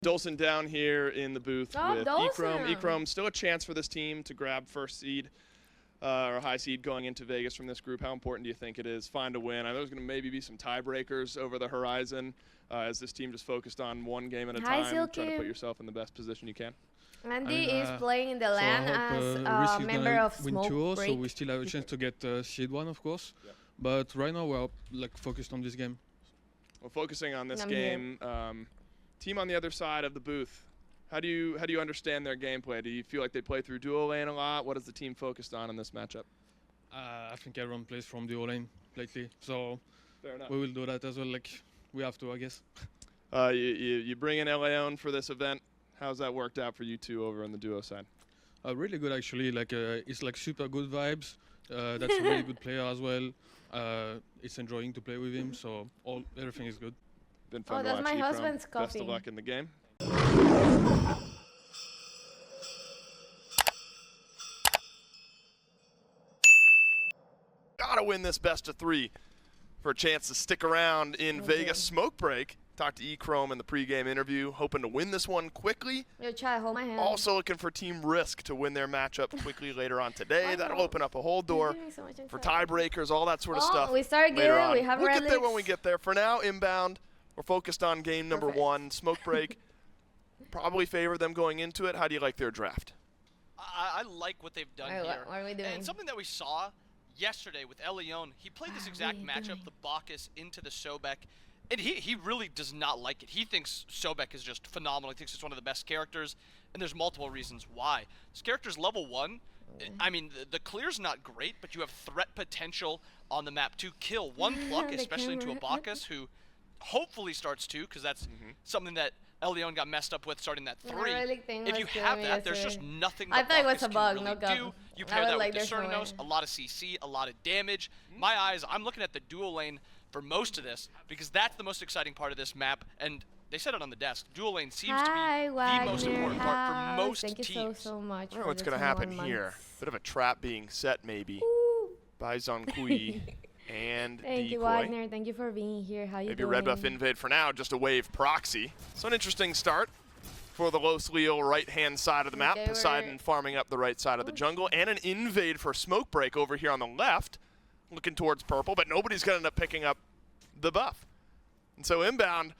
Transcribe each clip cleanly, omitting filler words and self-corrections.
Dolson down here in the booth with Dolson. Echrome, still a chance for this team to grab first seed or high seed going into Vegas from this group. How important do you think it is? Find a win. I know there's going to maybe be some tiebreakers over the horizon as this team just focused on one game at a time, trying to put yourself in the best position you can. Andy is playing in the LAN as a member of Smoke Break. So we still have a chance to get seed 1, of course. Yeah. But right now we're focused on this game. Well, focusing on this game, team on the other side of the booth, how do you understand their gameplay? Do you feel like they play through dual lane a lot? What is the team focused on in this matchup? I think everyone plays from dual lane lately, so fair enough. We will do that as well. We have to, I guess. You bring in ELLEON for this event. How's that worked out for you two over on the duo side? Really good, actually. It's super good vibes. That's a really good player as well. It's enjoying to play with him, so everything is good. Been fun to watch. That's my husband's coffee. Best of luck in the game. Gotta win this best of 3 for a chance to stick around in Vegas. Smoke Break. Talked to Echrome in the pregame interview, hoping to win this one quickly. Yo, Chad, hold my hand. Also looking for Team Risk to win their matchup quickly later on today. That'll open up a whole door for tiebreakers, all that sort of stuff. We started good. We have we'll get there when we get there. For now, inbound, we're focused on game number 1, Smoke Break. Probably favor them going into it. How do you like their draft? I like what they've done here. What are we doing? And something that we saw yesterday with ELLEON, he played this exact matchup, the Bacchus into the Sobek. And he really does not like it. He thinks Sobek is just phenomenal. He thinks it's one of the best characters, and there's multiple reasons why. This character's level 1. I mean, the clear's not great, but you have threat potential on the map to kill. 1 pluck, especially into a Bacchus, who hopefully starts 2, because that's something that ELLEON got messed up with starting that 3. If you have that, there's just nothing that Bacchus can really do. You pair that with Discernos, a lot of CC, a lot of damage. My eyes, I'm looking at the dual lane for most of this, because that's the most exciting part of this map, and they said it on the desk. Dual lane seems to be the most important part for most teams. Thank you so much. I wonder what's going to happen here. Bit of a trap being set, maybe, by Zonkui and Thank you, Wagner. Thank you for being here. How you doing? Maybe red buff invade for now, just a wave proxy. So an interesting start for the Los Leo right-hand side of the map. Poseidon farming up the right side of the jungle, and an invade for Smoke Break over here on the left. Looking towards purple, but nobody's going to end up picking up the buff. And so inbound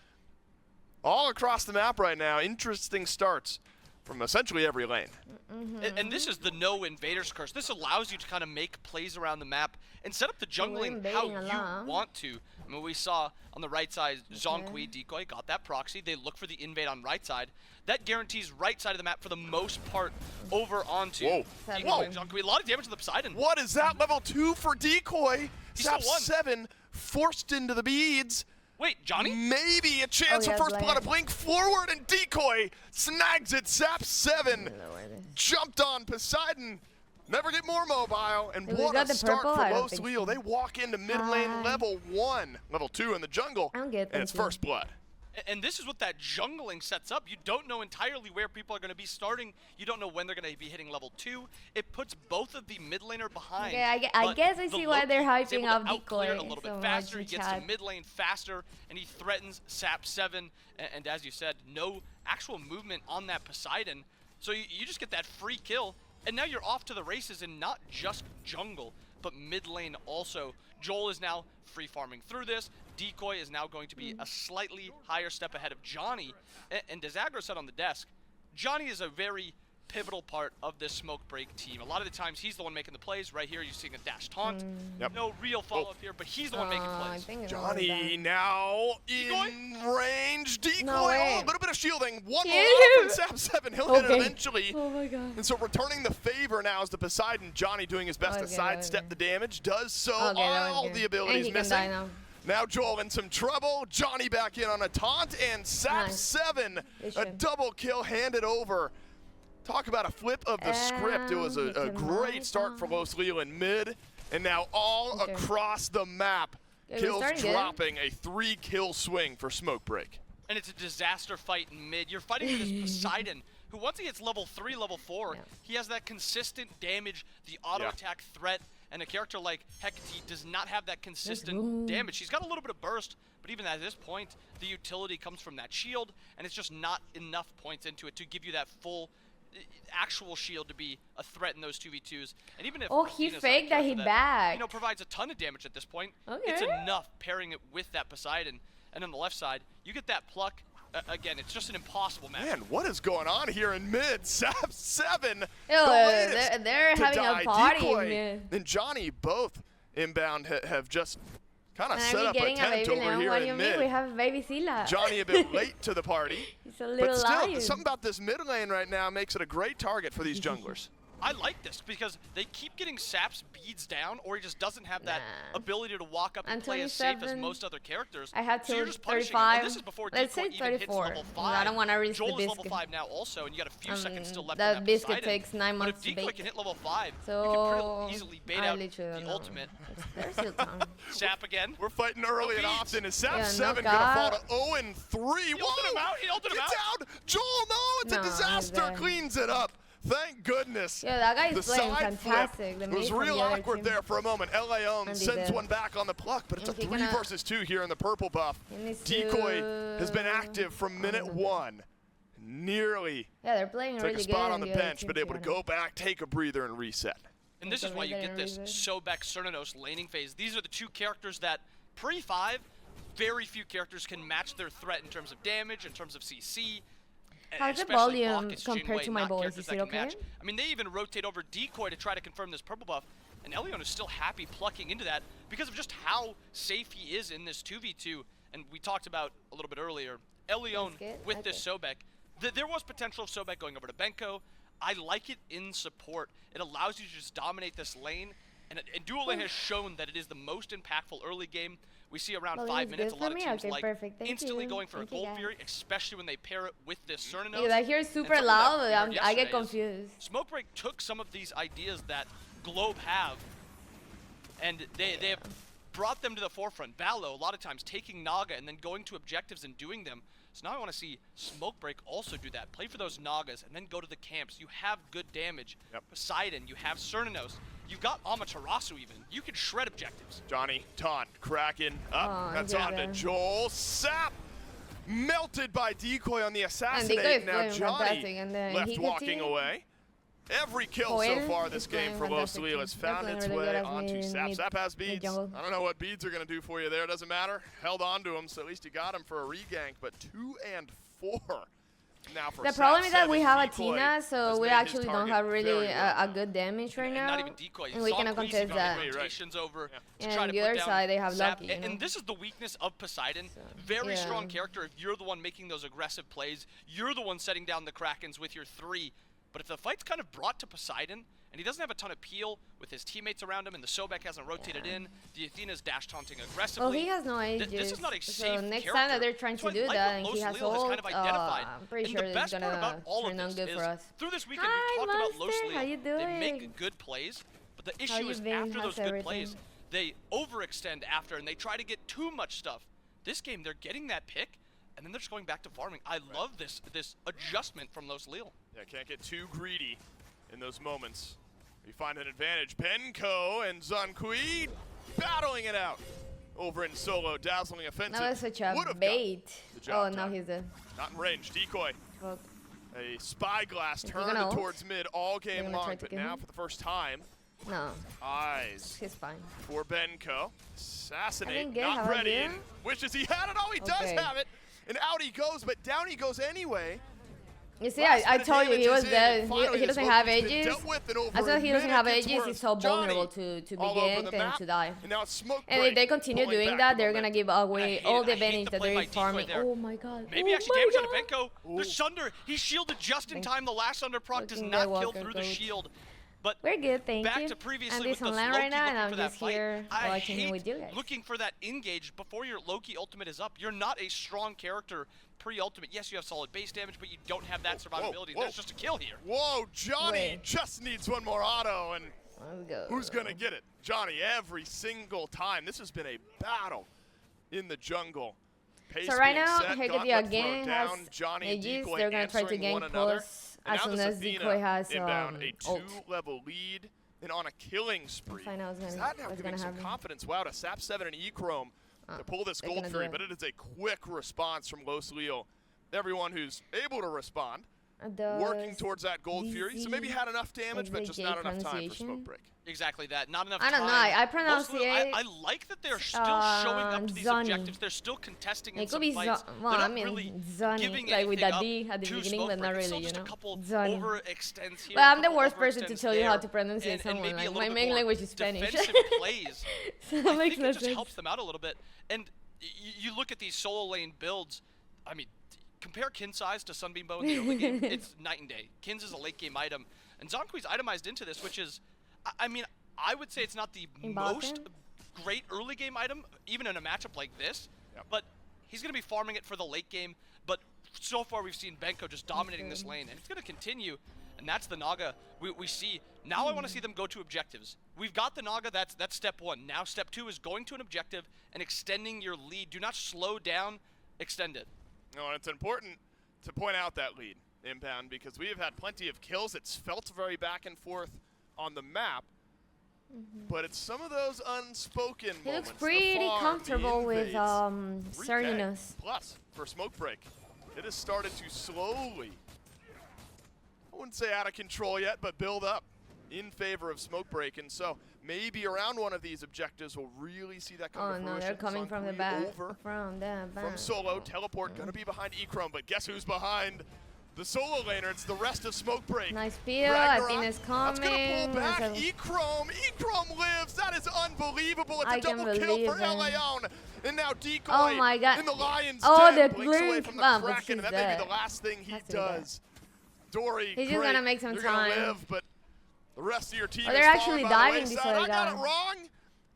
all across the map right now. Interesting starts from essentially every lane. And this is the no invaders curse. This allows you to kind of make plays around the map and set up the jungling how you want to. I mean, we saw on the right side, Zonkui, Decoy got that proxy. They look for the invade on right side. That guarantees right side of the map for the most part over onto Decoy and Zonkui. A lot of damage to the Poseidon. What is that? Level 2 for Decoy. Sap 7 forced into the beads. Wait, Johnny? Maybe a chance of first blood. A blink forward, and Decoy snags it. Sap 7 jumped on Poseidon. Never get more mobile, and what a start for Los Leo. They walk into mid lane level 1, level 2 in the jungle, and it's first blood. And this is what that jungling sets up. You don't know entirely where people are going to be starting. You don't know when they're going to be hitting level 2. It puts both of the mid laner behind. Okay, I guess I see why they're hyping up Decoy a little bit faster. He gets to mid lane faster, and he threatens Sap 7. And as you said, no actual movement on that Poseidon. So you just get that free kill, and now you're off to the races, and not just jungle, but mid lane also. Joel is now free farming through this. Decoy is now going to be a slightly higher step ahead of Johnny. And as Agro said on the desk, Johnny is a very pivotal part of this Smoke Break team. A lot of the times he's the one making the plays. Right here you're seeing a dash taunt. No real follow-up here, but he's the one making plays. Johnny now in range. Decoy, a little bit of shielding. One more from Sap 7. He'll hit it eventually. Oh my god. And so returning the favor now is the Poseidon. Johnny doing his best to sidestep the damage. Does so. All the abilities missing. Now Joel in some trouble. Johnny back in on a taunt, and Sap 7, a double kill handed over. Talk about a flip of the script. It was a great start for Los Leo in mid, and now all across the map, kills dropping, a 3-kill swing for Smoke Break. And it's a disaster fight in mid. You're fighting with this Poseidon, who once he hits level 3, level 4, he has that consistent damage, the auto-attack threat, and a character like Hecate does not have that consistent damage. He's got a little bit of burst, but but even at this point, the utility comes from that shield, and it's just not enough points into it to give you that full actual shield to be a threat in those 2v2s. And even if he faked that he back. You know, provides a ton of damage at this point, okay. It's enough pairing it with that Poseidon. And on the left side, you get that pluck. Again, it's just an impossible match. Man, what is going on here in mid? Sap 7. They're having a party in mid. And Johnny both inbound have just kind of set up a tent over here in mid. We have baby Sila. Johnny a bit late to the party. He's a little but still, lion. something about this mid lane right now makes it a great target for these junglers. I like this because they keep getting Sap's beads down, or he just doesn't have that ability to walk up and play as safe as most other characters. I have so you're just 35. This is before Let's Decoy say even hits 34. level 5. I don't want to risk Joel the biscuit. is level 5 now also, and you got a few seconds still left. That biscuit Poseidon. takes 9 months to bake. But if Decoy can hit level 5, so you can pretty easily bait out the ultimate. There's still time. Sap again. We're fighting early and often. Is Sap 7 no gonna fall to 0-3? He ulted him out. He ulted him out. Get down, Joel! No, it's a disaster. Cleans it up. Thank goodness. Yeah, that guy is the playing side fantastic. Flip was real awkward there for a moment. ELLEON sends one back on the pluck, but it's a 3 versus 2 here in the purple buff. Decoy has been active from minute 1. Nearly they're playing took really a spot good on the bench, but able to go back, take a breather, and reset. And this is why you get this Sobek Cernanos laning phase. These are the two characters that pre-5, very few characters can match their threat in terms of damage, in terms of CC. How's the volume compared to my boys? Is it okay? I mean, they even rotate over Decoy to try to confirm this purple buff, and ELLEON is still happy plucking into that because of just how safe he is in this 2v2. And we talked about a little bit earlier, ELLEON with this Sobek. There was potential of Sobek going over to Benko. I like it in support. It allows you to just dominate this lane, and Dual Lane has shown that it is the most impactful early game. We see around 5 minutes, a lot of teams like instantly going for a Gold Fury, especially when they pair it with this Cernanos. Because I hear super loud, I get confused. Smoke Break took some of these ideas that Globe have, and they have brought them to the forefront. Ballo, a lot of times, taking Naga and then going to objectives and doing them. So now I want to see Smoke Break also do that. Play for those Nagas and then go to the camps. You have good damage. Poseidon, you have Cernanos. You've got Amaterasu even. You can shred objectives. Johnny, taunt, Kraken, up. That's on to Joel. Sap melted by Decoy on the assassinate. Now Johnny left walking away. Every kill so far this game for Los Lil has found its way onto Sap. Sap has beads. I don't know what beads are going to do for you there. Doesn't matter. Held on to him, so at least you got him for a regank. But 2 and 4. Now for the problem is that we have Athena, so we actually don't have really a good damage right now. Not even Decoy. And we cannot contest that. Over and on the other side, they have Lucky. And this is the weakness of Poseidon. Very strong character. If you're the one making those aggressive plays, you're the one setting down the Krakens with your 3. But if the fight's kind of brought to Poseidon, and he doesn't have a ton of peel with his teammates around him, and the Sobek hasn't rotated in, the Athena's dash taunting aggressively. Well, he has no ages. This is not a safe next character. time that they're trying to do that, and he has ult, I'm pretty sure it's going to turn out good for us. Through this weekend, we talked about Los Lil. They make good plays, but the issue is after those good plays, they overextend after, and they try to get too much stuff. This game, they're getting that pick, and then they're just going back to farming. I love this adjustment from Los Lil. Yeah, can't get too greedy in those moments. We find an advantage. Benko and Zunkui battling it out over in solo. Dazzling offensive. That was such a bait. Oh, now he's dead. Not in range. Decoy. Fuck. A spyglass turned towards mid all game long, but now for the first time. No. Eyes. He's fine. For Benko. Assassinate. Not ready. Wishes he had it. Oh, he does have it. And out he goes, but down he goes anyway. You see, I told you he was dead. He doesn't have ages. I said he doesn't have ages. He's so vulnerable to be ganked and to die. And if they continue doing that, they're going to give away all the advantage that they're farming. Oh my god. Maybe actually damage on Benko. The Sunder, he shielded just in time. The last Sunder proc does not kill through the shield. But we're good, thank you. Back to previously I'm with this online right now, and I'm just here watching with you guys. Looking for that engage before your Loki ultimate is up. You're not a strong character pre-ultimate. Yes, you have solid base damage, but you don't have that survivability. There's just a kill here. Whoa, Johnny just needs one more auto, and who's going to get it? Johnny, every single time. This has been a battle in the jungle. Pace so right now, Hecate again has ages. They're going to try to gank plus as soon as Decoy has a 2-level lead and on a killing spree. Find out what's gonna have some confidence. Wow, to Sap 7 and E-Chrome to pull this gold fury, but it is a quick response from Los Leo. Everyone who's able to respond, working towards that gold fury. So maybe had enough damage, but just not enough time for smoke break. Exactly that. Not enough time. I don't know. I pronounce it. I like that they're still showing up to these objectives. They're still contesting in some fights. Well, I mean, Zoni, like with that D at the beginning, but not really, you know. Zoni. Well, I'm the worst person to tell you how to pronounce it. Someone like my main language is Spanish. Plays. So I think it just helps them out a little bit. And you look at these solo lane builds. I mean, compare Kin size to Sunbeam Bow in the early game. It's night and day. Kin's is a late game item, and Zonkui's itemized into this, which is, I mean, I would say it's not the most great early game item, even in a matchup like this, but he's going to be farming it for the late game. But so far we've seen Benko just dominating this lane, and it's going to continue, and that's the Naga we see. Now I want to see them go to objectives. We've got the Naga, that's step one. Now step two is going to an objective and extending your lead. Do not slow down, extend it. No, and it's important to point out that lead, Impound, because we have had plenty of kills. It's felt very back and forth on the map, but it's some of those unspoken moments. He looks pretty comfortable with Cerninus. Plus, for Smoke Break, it has started to slowly, I wouldn't say out of control yet, but build up in favor of Smoke Break. And so maybe around one of these objectives we'll really see that come to fruition. Oh no, they're coming from the back. From solo, teleport gonna be behind Echrome, but guess who's behind the solo laner? It's the rest of Smoke Break. Nice peel, I think it's coming. That's gonna pull back Echrome lives, that is unbelievable. It's a double kill for ELLEON. And now Decoy oh my God. in the Lion's Den, blinks away from the Kraken, and that may be the last thing he does. Dory, he's just gonna make some time. Gonna live, but the rest of your team they're actually diving before I got it wrong,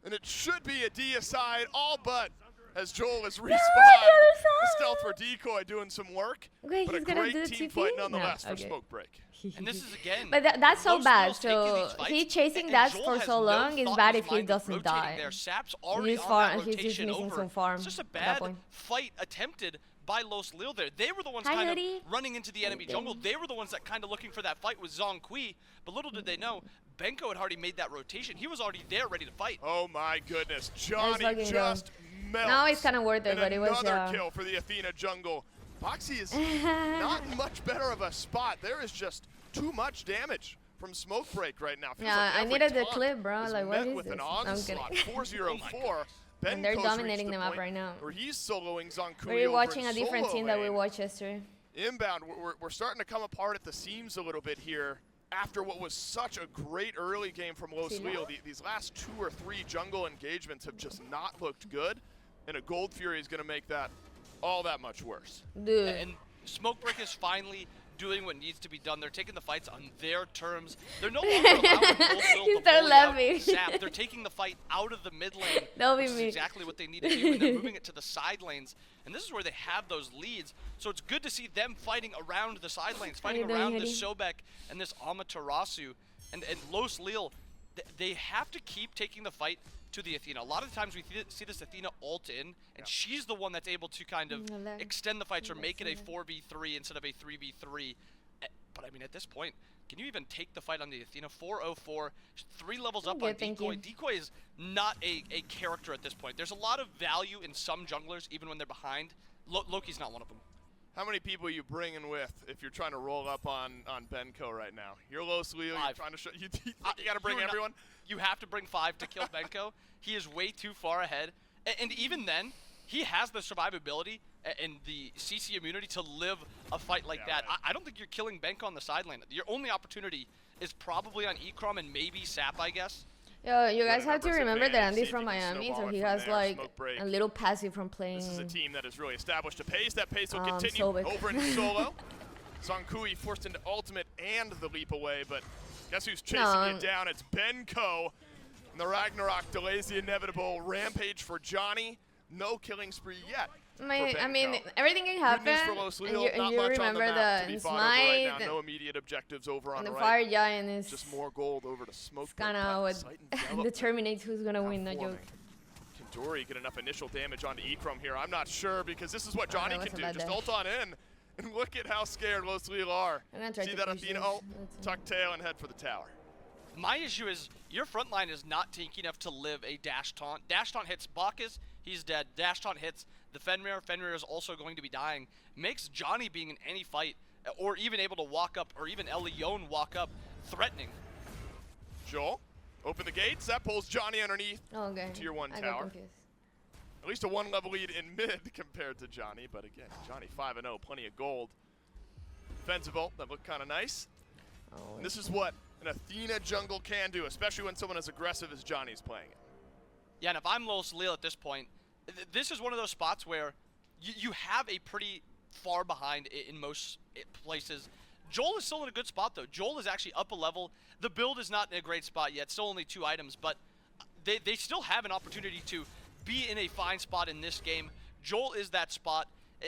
and it should be a D aside, all but as Joel is respawned. The stealth for Decoy doing some work, but a great team fight nonetheless for Smoke Break. And this is again. But that's so bad. So he chasing that for so long is bad if he doesn't die. He's just missing some farm. It's just a bad fight attempted by Los Lil there. They were the ones kind of running into the enemy jungle. They were the ones that kind of looking for that fight with Zonkui. But little did they know, Benko had already made that rotation. He was already there ready to fight. Oh my goodness. Johnny just melts. Now it's kind of worth it, but it was another kill for the Athena jungle. Boxy is not much better of a spot. There is just too much damage from Smoke Break right now. Feels like I needed the clip, bro. Like, what is this? I'm kidding. 404. And they're dominating them up right now. Where he's soloing Zonkui. We're watching a different team that we watched yesterday. Inbound, we're starting to come apart at the seams a little bit here after what was such a great early game from Los Leo. These last 2 or 3 jungle engagements have just not looked good, and a Gold Fury is going to make that all that much worse. Dude. And Smoke Break is finally doing what needs to be done. They're taking the fights on their terms. They're no longer allowing to bully out Sap. They're taking the fight out of the mid lane. Which is exactly what they need to do, and they're moving it to the side lanes. And this is where they have those leads. So it's good to see them fighting around the side lanes, fighting around this Sobek and this Amaterasu. And Los Lil, they have to keep taking the fight to the Athena. A lot of the times we see this Athena ult in, and she's the one that's able to kind of extend the fights or make it a 4v3 instead of a 3v3. But I mean, at this point, can you even take the fight on the Athena? 404, 3 levels up on Decoy. Decoy is not a character at this point. There's a lot of value in some junglers, even when they're behind. Loki's not one of them. How many people are you bringing with if you're trying to roll up on Benko right now? You're Los Leo, you're trying to show, you got to bring everyone? You have to bring 5 to kill Benko. He is way too far ahead. And even then, he has the survivability and the CC immunity to live a fight like that. I don't think you're killing Benko on the side lane. Your only opportunity is probably on Ecrom and maybe Sap, I guess. Yo, you guys have to remember that Andy's from Miami, so he has like a little passive from playing. This is a team that has really established a pace. That pace will continue over in solo. Zonkui forced into ultimate and the leap away, but guess who's chasing it down? It's Benko. And the Ragnarok delays the inevitable rampage for Johnny. No killing spree yet. I mean, everything can happen. And you remember the Smite. Right now. No immediate objectives over on the right. Fire Giant is just more gold over to Smoke. It's kind of what determines who's gonna win. No joke. Can Dory get enough initial damage onto Ecrom here? I'm not sure, because this is what Johnny can do. Just ult on in. And look at how scared Los Lil are. See that Athena ult, tuck tail, and head for the tower. My issue is your front line is not tanky enough to live a dash taunt. Dash taunt hits Bacchus, He's dead. Dash taunt hits the Fenrir. Fenrir is also going to be dying. Makes Johnny being in any fight, or even able to walk up, or even ELLEON walk up, threatening. Joel, open the gates. That pulls Johnny underneath tier 1 tower. At least a 1-level lead in mid compared to Johnny, but again, Johnny 5-0, plenty of gold. Defensive ult that looked kind of nice. And this is what an Athena jungle can do, especially when someone as aggressive as Johnny's playing it. Yeah, and if I'm losleel at this point, this is one of those spots where you have a pretty far behind in most places. Joel is still in a good spot, though. Joel is actually up a level. The build is not in a great spot yet, still only 2 items, but they still have an opportunity to be in a fine spot in this game. Joel is that spot,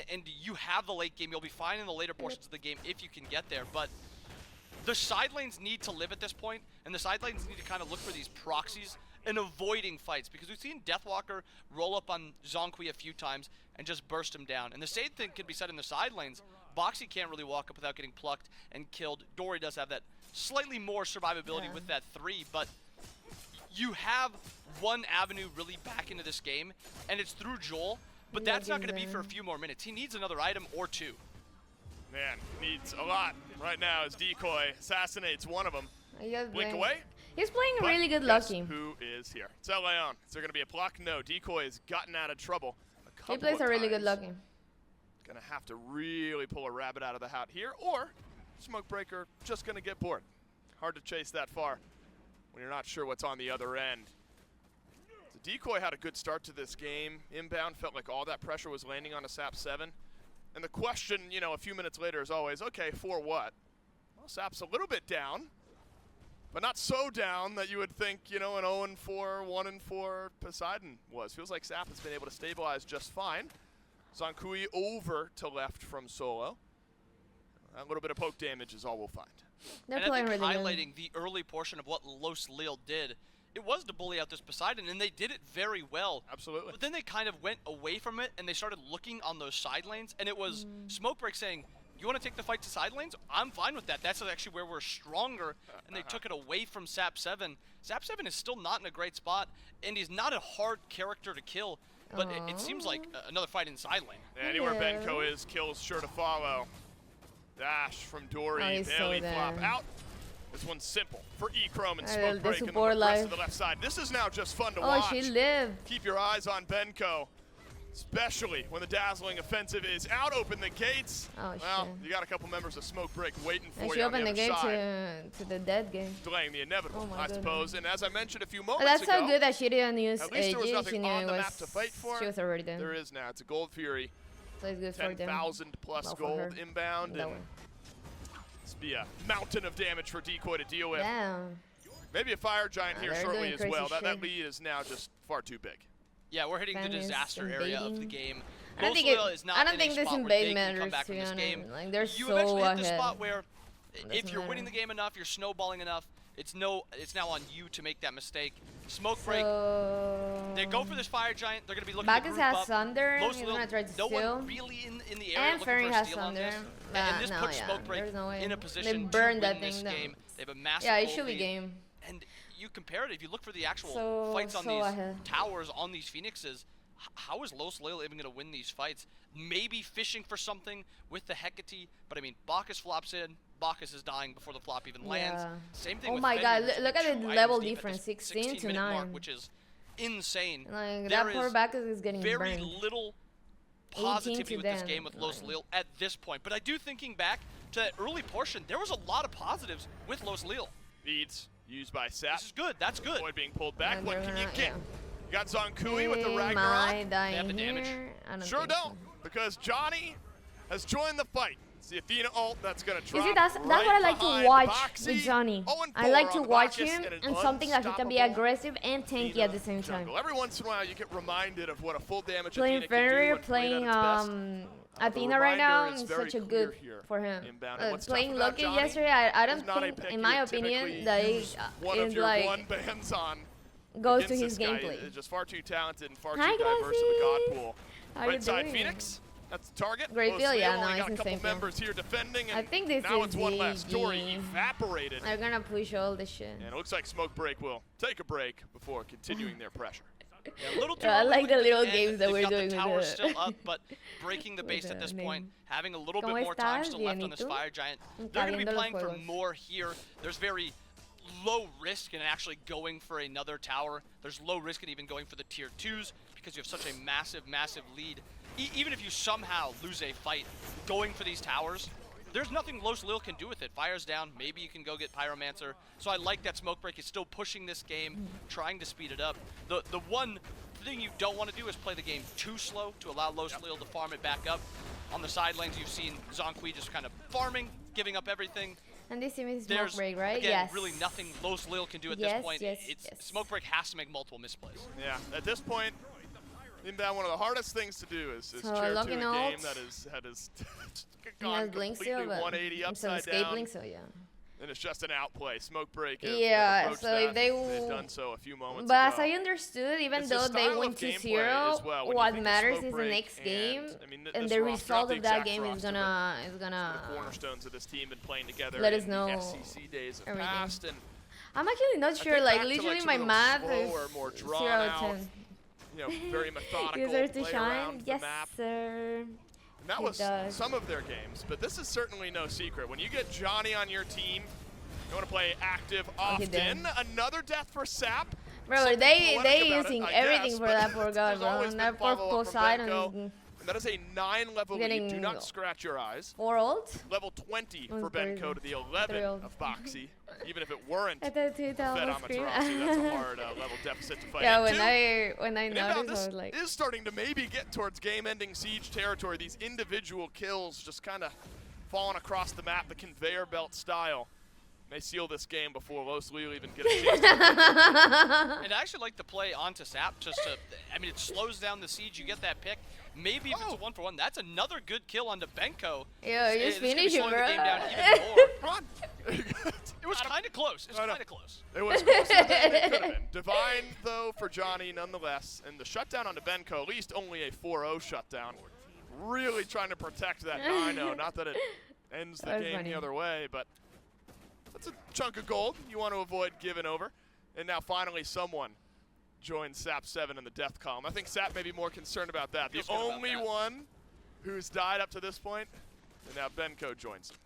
and you have the late game. You'll be fine in the later portions of the game if you can get there, but the side lanes need to live at this point, and the side lanes need to kind of look for these proxies and avoiding fights, because we've seen Deathwalker roll up on Zonkui a few times and just burst him down. And the same thing can be said in the side lanes. Boxy can't really walk up without getting plucked and killed. Dory does have that slightly more survivability with that 3, but you have one avenue really back into this game, and it's through Joel, but that's not going to be for a few more minutes. He needs another item or 2. Man, needs a lot right now as Decoy assassinates one of them. Blink away. He's playing really good Lucky. Who is here? It's ELLEON. Is there going to be a block? No. Decoy has gotten out of trouble a couple He plays a really good Lucky. Going to have to really pull a rabbit out of the hat here, or Smoke Breaker just going to get bored. Hard to chase that far when you're not sure what's on the other end. So Decoy had a good start to this game. Inbound felt like all that pressure was landing on a SAP 7. And the question, you know, a few minutes later is always, okay, for what? Well, SAP's a little bit down, but not so down that you would think, you know, an 0-4, 1-4 Poseidon was. Feels like SAP has been able to stabilize just fine. Zonkui over to left from solo. A little bit of poke damage is all we'll find. They're and playing I think really highlighting the early portion of what losleel did, it was to bully out this Poseidon, and they did it very well. Absolutely. But then they kind of went away from it, and they started looking on those side lanes, and it was Smokebreak saying, you want to take the fight to side lanes? I'm fine with that. That's actually where we're stronger, and they took it away from SAP 7. SAP 7 is still not in a great spot, and he's not a hard character to kill, but it seems like another fight in side lane. Yeah, anywhere Benko is, kills sure to follow. Dash from Dory, belly flop out. This one's simple for E-Chrome and Smoke Break and the rest of the left side. This is now just fun to watch. Oh, she lived. Keep your eyes on Benko, especially when the dazzling offensive is out. Open the gates. Oh, well, shit. you got a couple members of Smoke Break waiting for and you she on the opened other the gate side. to the dead game. Delaying the inevitable, I suppose. And as I mentioned a few moments that's ago, so good that she didn't use at least there was AG. She nothing knew on it the was, map to fight for. she was already there. There is now. It's a Gold Fury. So it's good for them. 10,000 plus gold inbound. And it's be a mountain of damage for Decoy to deal with. Yeah. Maybe a Fire Giant here shortly as well. That shit. lead is now just far too big. Yeah, we're hitting the disaster area of the game. I don't think this invade matters, to be honest. Like, they're you so eventually ahead. hit the spot where if you're winning the game enough, you're snowballing enough, it's now on you to make that mistake. Smoke break. They go for this Fire Giant. They're going to be looking Bacchus to group has up. Thunder. He's going to try to steal. No one really in the area and looking Ferry for a has steal on Thunder. this. And this puts Smoke Break in a position to win this game. They have a massive it gold should be lead. game. And you compare it, if you look for the actual fights on these towers, on these Phoenixes, how is losleel even going to win these fights? Maybe fishing for something with the Hecate, but I mean, Bacchus flops in, Bacchus is dying before the flop even lands. Same thing with my god, Fenrir. look at the level difference, 16 to 9. Mark, which is insane. Like, that poor Bacchus is getting very burned. little positivity with this game with losleel at this point. But I do, thinking back to that early portion, there was a lot of positives with losleel. Beads used by Sap. This is good, that's good. Boy being pulled back, what can you get? You got Zonkui with the Ragnarok. They have the damage. Sure don't, because Johnny has joined the fight. It's the Athena ult that's going to drop. That's what I like to watch with Johnny. I like to watch him and something that he can be aggressive and tanky at the same time. Every once in a while you get reminded of what a full damage playing Athena can do. Fenrir, playing Athena right now is such a good for him. Playing Loki yesterday, I don't think, in my opinion, that is like goes to his gameplay. It's just far too talented and far too diverse in the god pool. Right side Phoenix. That's the target. Great deal, yeah, no, got a couple members here defending, and I think this now is it's one less. Dory evaporated. They're gonna push all this shit. And it looks like Smoke Break will take a break before continuing their pressure. Yeah, a little too I like the little end. games that They've we're got doing the with tower the still up, but breaking the base at this point, having a little bit ¿Cómo more time estás? still left on this Bien, ¿y tú? Fire Giant. They're going to be Viendo los playing for juegos. more here. There's very low risk in actually going for another tower. There's low risk in even going for the tier 2s because you have such a massive, massive lead. Even if you somehow lose a fight going for these towers, there's nothing Los Lil can do with it. Fire's down, maybe you can go get Pyromancer. So I like that Smokebreak is still pushing this game, trying to speed it up. The one thing you don't want to do is play the game too slow to allow Los Lil to farm it back up. On the side lanes, you've seen Zonkui just kind of farming, giving up everything. And this team is There's, Smokebreak, right? again, yes. really nothing Los Lil can do at this point. Smokebreak has to make multiple misplays. Yeah, at this point, inbound, one of the hardest things to do is So chair to a looking game out. that is He gone has Blink completely still, but 180 some upside escape down. Blink, so yeah. And it's just an outplay. Smokebreak have Yeah, approached so that. if they They've done so a few moments But ago. as I understood, even It's though the they style win of gameplay 2-0, as well. When you what think of matters is the Smokebreak next game, I mean, and this the roster, result not of the that exact game is roster, gonna but the cornerstones of this team been playing together let us in know the FCC days of everything. past. And I'm actually not I sure. think Like back to, literally, some my of those math slower, is more 0 drawn out out, of 10. you know, very methodical User to play shine, around yes, the map. sir. And that It was does. some of their games, but this is certainly no secret. When you get Johnny on your team, you want to play active often. Another death for Sap. Bro, Something they poetic about using it, I everything guess, for but that poor guy, there's bro. always And been that poor follow-up from Poseidon Benko. is And that is a 9-level lead. getting Do not scratch your eyes. 4 ult. Level 20 for crazy. Benko to the 11 Thrilled. of Boxy. Even if it weren't At the 2000 fed screen. Amaterasu, that's a hard level deficit to fight Yeah, into. when I And inbound, noticed, I this was like, is starting to maybe get towards game-ending siege territory. These individual kills just kind of falling across the map, the conveyor belt style. May seal this game before Los Lil even get a chance. And I actually like the play onto Sap just to, I mean, it slows down the siege. You get that pick. Maybe if it's a 1-for-1, that's another good kill onto Benko. yo, you It's gonna be finish it, slowing bro. the game down even more. Run! It was kind of close. It was kind of close. It was closer than it could have been. Divine, though, for Johnny, nonetheless. And the shutdown onto Benko, at least only a 4-0 shutdown. Really trying to protect that 9-0. Not that it ends the That was game funny. the other way, but that's a chunk of gold you want to avoid giving over. And now finally someone joins Sap 7 in the death column. I think Sap may be more concerned about that. The only one who's died up to this point, and now Benko joins him.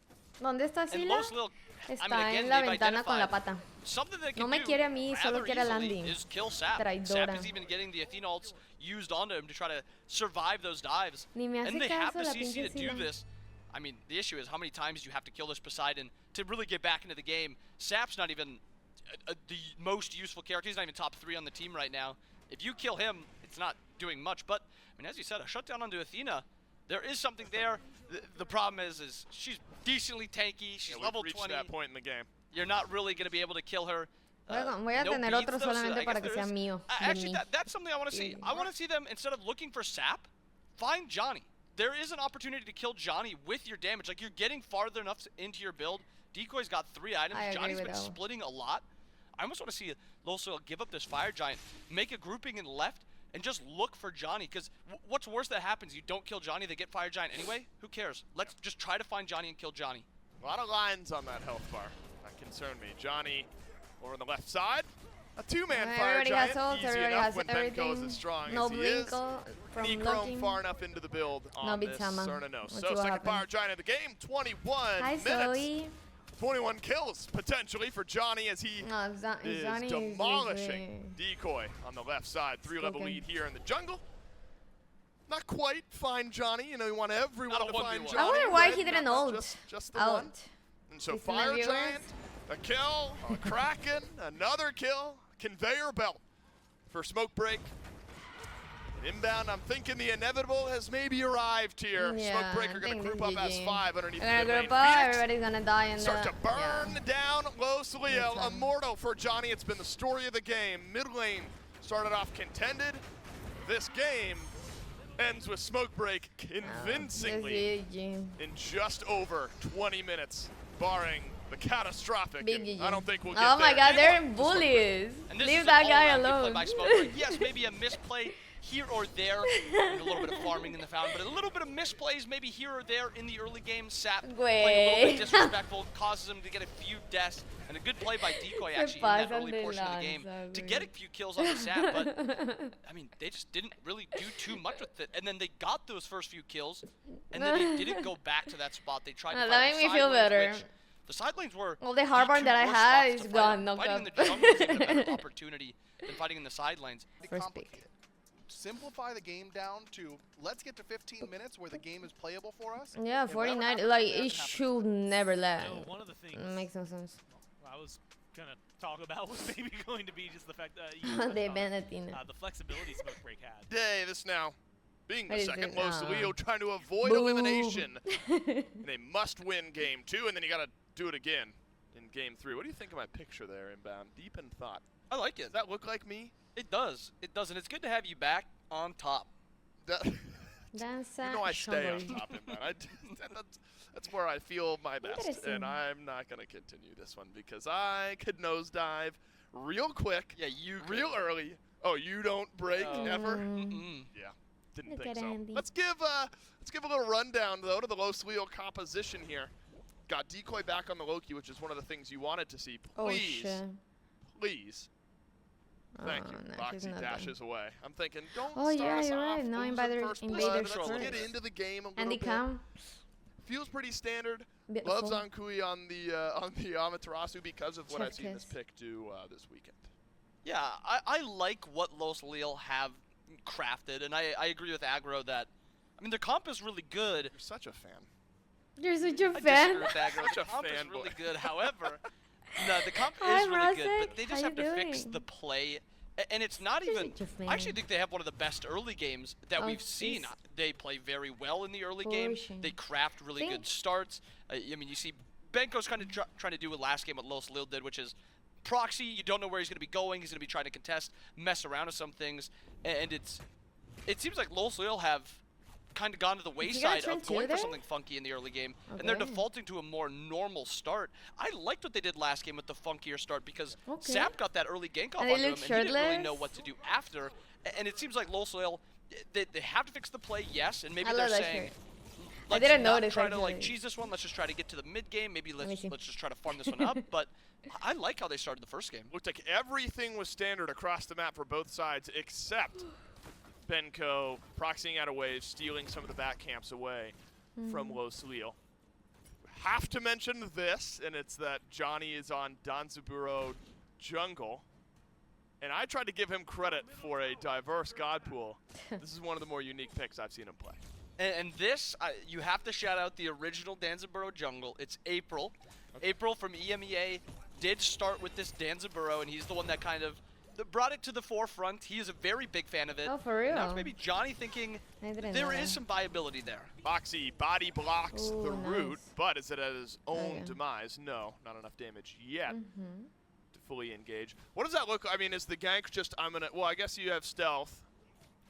¿Dónde está And Sila? Los Lil, I Está mean, again, en la they've ventana con la identified pata. something they can No me do quiere a mí, solo rather quiere a easily Landing. is kill Sap. Traidora. Sap is even getting the Athena ults used onto him to try to survive those dives. Ni me hace And they have caso the la CC to pinche do Sila. this. I mean, the issue is how many times you have to kill this Poseidon to really get back into the game. Sap's not even the most useful character. He's not even top 3 on the team right now. If you kill him, it's not doing much. But, I mean, as you said, a shutdown onto Athena, there is something there. The problem is she's decently tanky. She's level 20. That point in the game. You're not really going to be able to kill her. Voy a No tener beads, otro though, so solamente I para guess que there sea is- mío. de Actually, mí. that's something I want to see. I want to see them, instead of looking for Sap, find Johnny. There is an opportunity to kill Johnny with your damage. Like, you're getting farther enough into your build. Decoy's got 3 items. I agree Johnny's with been that one. splitting a lot. I almost want to see Los Lil give up this Fire Giant, make a grouping in left, and just look for Johnny. Because what's worse that happens? You don't kill Johnny, they get Fire Giant anyway? Who cares? Let's just try to find Johnny and kill Johnny. A lot of lines on that health bar. That concern me. Johnny over on the left side. A 2-man Fire Everybody Giant. has ult, Easy everybody enough has when Benko is everything. as strong No as he is. Blinkle from Nechrome looking. far enough into the build on this Bitama. Cernanos. Let's So see what second happens. Fire Giant of the game. 21 Hi, minutes. Zoe. 21 kills potentially for Johnny as he No, is Johnny is demolishing Decoy on the left side. 3-level lead here in the jungle. Not quite find Johnny. You know, you want everyone Not a to find 1v1. Johnny. I wonder why right? he didn't Not ult. Just the Out. one. And so Is he my Fire viewers? Giant, a kill, a Kraken, another kill, conveyor belt for Smokebreak. Inbound, I'm thinking the inevitable has maybe arrived here. Yeah, Smokebreak are I going to think group this up is as GG. 5 underneath They're the gonna lane. group up, Phoenix everybody's gonna die in start to the... burn down Los Lil. Good time. Immortal for Johnny. It's been the story of the game. Mid lane started off contended. This game ends with Smokebreak convincingly in just over 20 minutes, barring the catastrophic. Big and GG. I don't think we'll get Oh my there. god, they're Game bullies. And this Leave is that an guy all-around good play alone. by Smokebreak. Yes, maybe a misplay here or there, and a little bit of farming in the fountain, but a little bit of misplays maybe here or there in the early game. Sap playing a little bit disrespectful, causes him to get a few deaths, and a good play by Decoy actually in that early portion of the game to get a few kills on the Sap, but I mean, they just didn't really do too much with it, and then they got those first few kills, and then they didn't go back to that spot. They tried to fight that made me feel better. The side lanes were well, the hardbar that I had is gone, knocked fighting up. in the jungle is a better opportunity than fighting in the side lanes. First pick. Simplify the game down to let's get to 15 minutes where the game is playable for us. Yeah, 49. Like it should never lag. You know, one of the things Makes no sense. I was gonna talk about was maybe going to be just the fact that the flexibility Smoke Break had. Day this now. Being the second Los Leo trying to avoid elimination in a must-win game 2, and then you got to do it again in game 3. What do you think of my picture there, Inbound? Deep in thought. I like it. Does that look like me? It does. It does, and it's good to have you back on top. You know I stay on top, Inbound. That's where I feel my best, and I'm not going to continue this one because I could nosedive real quick, real early. Oh, you don't break, never? Yeah. Didn't think so. Let's give a little rundown though to the Los Leo composition here. Got Decoy back on the Loki, which is one of the things you wanted to see. Please, please. Thank you. Boxy dashes away. I'm thinking, don't start us off. No Let's get into the game a little bit. Feels pretty standard. Loves on Kui on the Amaterasu because of what I've seen this pick do this weekend. Yeah, I like what Los Leo have crafted, and I agree with Aggro that, I mean, their comp is really good. You're such a fan. You're such a I fan. disagree with Aggro. The comp is really good. However, no, the comp is really good, but they just have to fix the play. And it's not even, I actually think they have one of the best early games that we've seen. They play very well in the early game. They craft really good starts. I mean, you see Benko's kind of trying to do what last game what Los Lil did, which is proxy. You don't know where he's going to be going. He's going to be trying to contest, mess around with some things. And it seems like Los Lil have kind of gone to the wayside of going for something funky in the early game, and they're defaulting to a more normal start. I liked what they did last game with the funkier start because Sap got that early gank off onto him, and he didn't really know what to do after. And it seems like Los Lil, they have to fix the play, yes, and maybe they're saying, let's not try to like cheese this one. Let's just try to get to the mid game. Maybe let's just try to farm this one up. But I like how they started the first game. Looked like everything was standard across the map for both sides except Benko proxying out a wave, stealing some of the back camps away from Los Leo. Have to mention this, and it's that Johnny is on Danzaburo jungle. And I tried to give him credit for a diverse god pool. This is one of the more unique picks I've seen him play. And this, you have to shout out the original Danzaburo jungle. It's April. April from EMEA did start with this Danzaburo, and he's the one that kind of brought it to the forefront. He is a very big fan of it. Oh, for real? Now it's maybe Johnny thinking there is some viability there. Boxy body blocks the root, but is it at his own demise? No, not enough damage yet to fully engage. What does that look like? I mean, is the gank just, well, I guess you have stealth.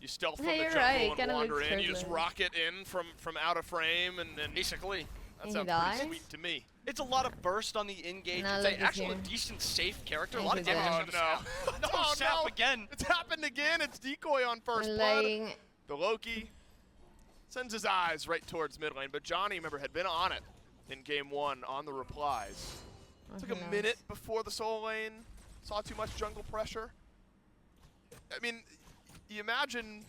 You stealth from the jungle and wander in. You just rocket in from out of frame and basically. That sounds pretty sweet to me. It's a lot of burst on the in-game. It's actually a decent safe character. A lot of damage. No, Sap again. It's happened again. It's Decoy on first blood. The Loki sends his eyes right towards mid lane, but Johnny, remember, had been on it in game 1 on the replies. It took a minute before the soul lane saw too much jungle pressure. I mean, you imagine,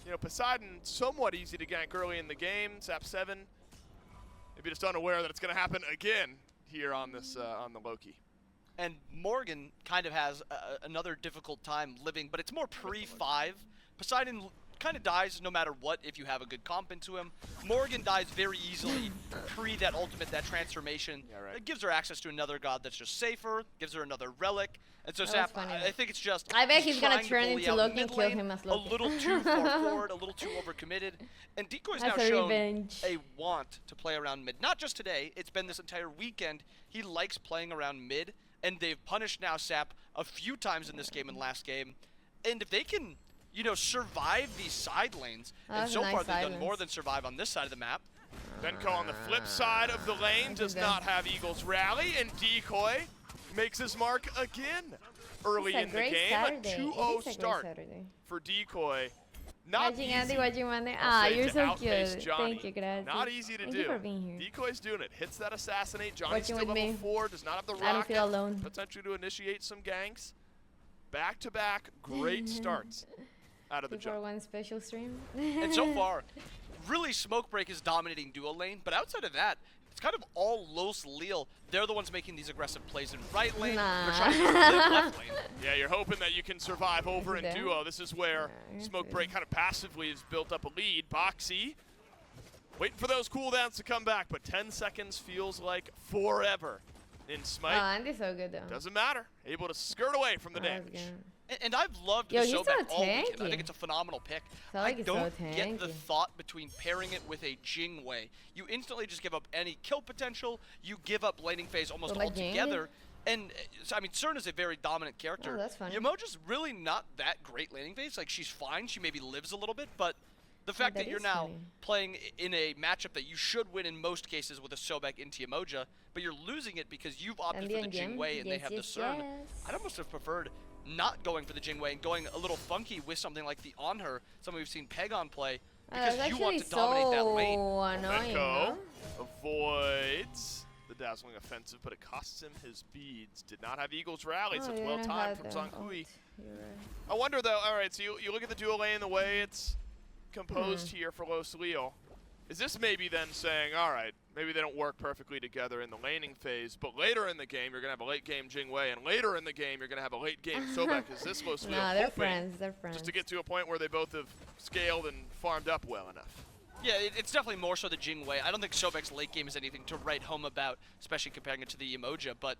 you know, Poseidon somewhat easy to gank early in the game. Sap 7. Maybe just unaware that it's going to happen again here on this on the Loki. And Morgan kind of has another difficult time living, but it's more pre-5. Poseidon kind of dies no matter what if you have a good comp into him. Morgan dies very easily pre that ultimate, that transformation. It gives her access to another god that's just safer, gives her another relic. And so Sap, I think it's just I bet he's going to turn into Loki and kill him as Loki. A little too far forward, a little too overcommitted. And Decoy's now shown a want to play around mid. Not just today, it's been this entire weekend. He likes playing around mid, and they've punished now Sap a few times in this game and last game. And if they can, you know, survive these side lanes, and so far they've done more than survive on this side of the map. Benko on the flip side of the lane does not have Eagle's rally, and Decoy makes his mark again. early in the game. Saturday. A 2-0 start for Decoy. Not watching easy. Andy, watching Monday. Ah, you're so cute. Johnny. Thank you, gracias. Not easy to do. Thank you for being here. Decoy's doing it. Hits that assassinate. Johnny's Watching still with level me. 4. Does not have the rocket. I don't feel alone. Potentially to initiate some ganks. Back-to-back great starts out of the jump. 2-4-1 special stream. And so far, really Smoke Break is dominating duo lane, but outside of that, it's kind of all Los Lille. They're the ones making these aggressive plays in right lane. They're trying to live left lane. Yeah, you're hoping that you can survive over in duo. This is where Smoke Break kind of passively has built up a lead. Boxy waiting for those cooldowns to come back, but 10 seconds feels like forever in Smite. Andy's so good though. Doesn't matter. Able to skirt away from the damage. And I've loved the Sobek all weekend. I think it's a phenomenal pick. I don't get the thought between pairing it with a Jingwei. You instantly just give up any kill potential. You give up laning phase almost altogether. And so, I mean, CERN is a very dominant character. Oh, that's funny. Yamoja's really not that great laning phase. Like, she's fine. She maybe lives a little bit, but the fact that you're now playing in a matchup that you should win in most cases with a Sobek into Yamoja, but you're losing it because you've opted for the Jingwei and they have the CERN. I'd almost have preferred not going for the Jingwei and going a little funky with something like the On Her, something we've seen Pegon play, because you want to dominate that lane. Echo avoids the dazzling offensive, but it costs him his beads. Did not have Eagle's rally, so it's well timed from Zonghui. I wonder though, alright, so you look at the duo lane, the way it's composed here for Los Lille. Is this maybe then saying, alright, maybe they don't work perfectly together in the laning phase, but later in the game you're going to have a late game Jingwei, and later in the game you're going to have a late game Sobek. Is this Los Lille they're friends, they're friends. Just to get to a point where they both have scaled and farmed up well enough? Yeah, it's definitely more so the Jingwei. I don't think Sobek's late game is anything to write home about, especially comparing it to the Yamoja, but